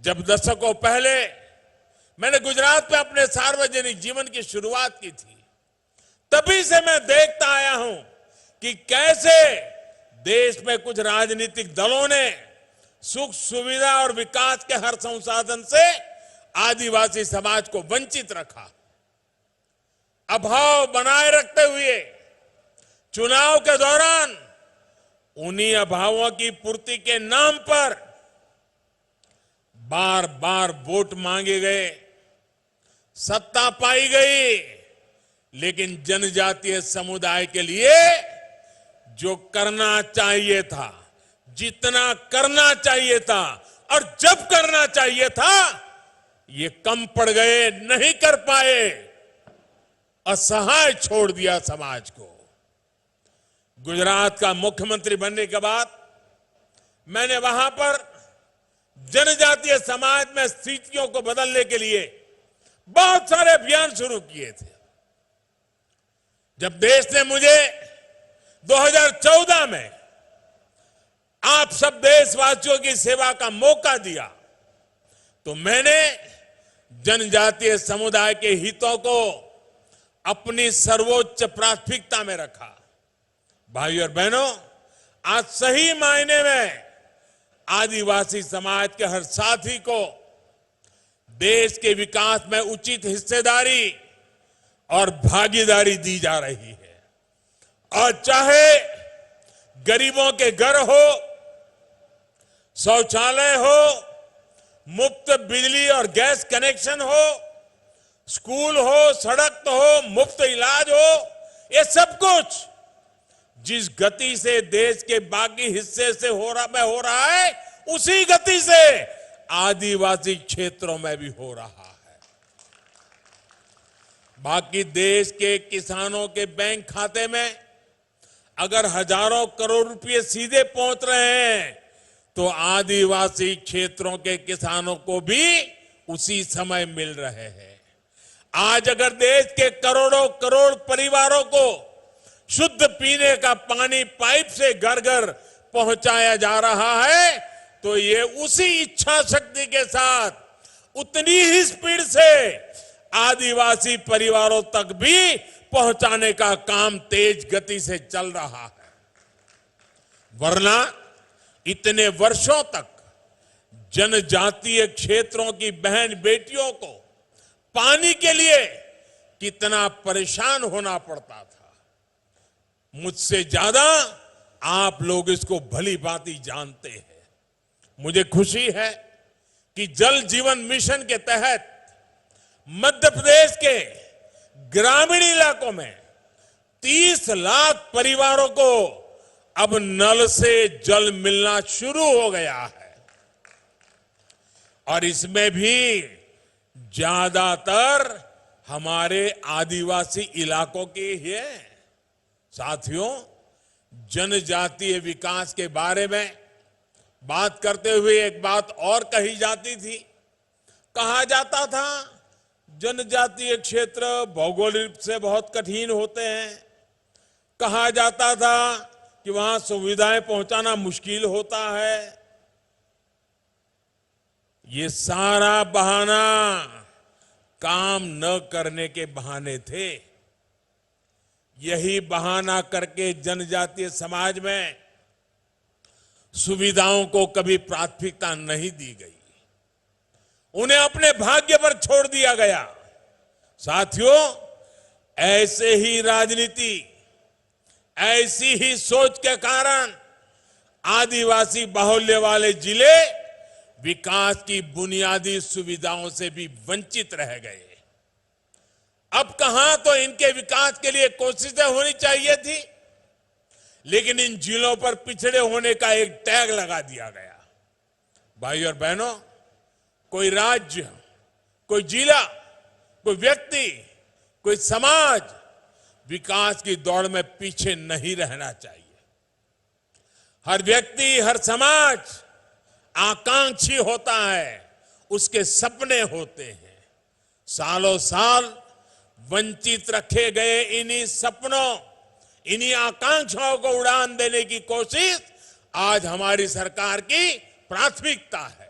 जब दशकों पहले मैंने गुजरात में अपने सार्वजनिक जीवन की शुरुआत की थी, तभी से मैं देखता आया हूं कि कैसे देश में कुछ राजनीतिक दलों ने सुख सुविधा और विकास के हर संसाधन से आदिवासी समाज को वंचित रखा। अभाव बनाए रखते हुए चुनाव के दौरान उन्हीं अभावों की पूर्ति के नाम पर बार बार वोट मांगे गए, सत्ता पाई गई, लेकिन जनजातीय समुदाय के लिए जो करना चाहिए था, जितना करना चाहिए था और जब करना चाहिए था, ये कम पड़ गए, नहीं कर पाए, असहाय छोड़ दिया समाज को। गुजरात का मुख्यमंत्री बनने के बाद मैंने वहां पर जनजातीय समाज में स्थितियों को बदलने के लिए बहुत सारे अभियान शुरू किए थे। जब देश ने मुझे 2014 में आप सब देशवासियों की सेवा का मौका दिया, तो मैंने जनजातीय समुदाय के हितों को अपनी सर्वोच्च प्राथमिकता में रखा। भाइयों और बहनों, आज सही मायने में आदिवासी समाज के हर साथी को देश के विकास में उचित हिस्सेदारी और भागीदारी दी जा रही है। और चाहे गरीबों के घर हो, शौचालय हो, मुफ्त बिजली और गैस कनेक्शन हो, स्कूल हो, सड़क हो, मुफ्त इलाज हो, ये सब कुछ जिस गति से देश के बाकी हिस्से से हो रहा है, उसी गति से आदिवासी क्षेत्रों में भी हो रहा है। बाकी देश के किसानों के बैंक खाते में अगर हजारों करोड़ रुपए सीधे पहुंच रहे हैं, तो आदिवासी क्षेत्रों के किसानों को भी उसी समय मिल रहे हैं। आज अगर देश के करोड़ों करोड़ परिवारों को शुद्ध पीने का पानी पाइप से घर घर पहुंचाया जा रहा है, तो ये उसी इच्छा शक्ति के साथ उतनी ही स्पीड से आदिवासी परिवारों तक भी पहुंचाने का काम तेज गति से चल रहा है। वरना इतने वर्षों तक जनजातीय क्षेत्रों की बहन बेटियों को पानी के लिए कितना परेशान होना पड़ता था, मुझसे ज्यादा आप लोग इसको भली भांति जानते हैं। मुझे खुशी है कि जल जीवन मिशन के तहत मध्य प्रदेश के ग्रामीण इलाकों में 30 लाख परिवारों को अब नल से जल मिलना शुरू हो गया है। और इसमें भी ज्यादातर हमारे आदिवासी इलाकों के ही है। साथियों, जनजातीय विकास के बारे में बात करते हुए एक बात और कही जाती थी। कहा जाता था जनजातीय क्षेत्र भौगोलिक रूप से बहुत कठिन होते हैं। कहा जाता था कि वहां सुविधाएं पहुंचाना मुश्किल होता है। ये सारा बहाना काम न करने के बहाने थे। यही बहाना करके जनजातीय समाज में सुविधाओं को कभी प्राथमिकता नहीं दी गई, उन्हें अपने भाग्य पर छोड़ दिया गया। साथियों, ऐसे ही राजनीति, ऐसी ही सोच के कारण आदिवासी बाहुल्य वाले जिले विकास की बुनियादी सुविधाओं से भी वंचित रह गए। अब कहां तो इनके विकास के लिए कोशिशें होनी चाहिए थी, लेकिन इन जिलों पर पिछड़े होने का एक टैग लगा दिया गया। भाइयों और बहनों, कोई राज्य, कोई जिला, कोई व्यक्ति, कोई समाज विकास की दौड़ में पीछे नहीं रहना चाहिए। हर व्यक्ति, हर समाज आकांक्षी होता है, उसके सपने होते हैं। सालों साल वंचित रखे गए इन्हीं सपनों, इन्हीं आकांक्षाओं को उड़ान देने की कोशिश आज हमारी सरकार की प्राथमिकता है।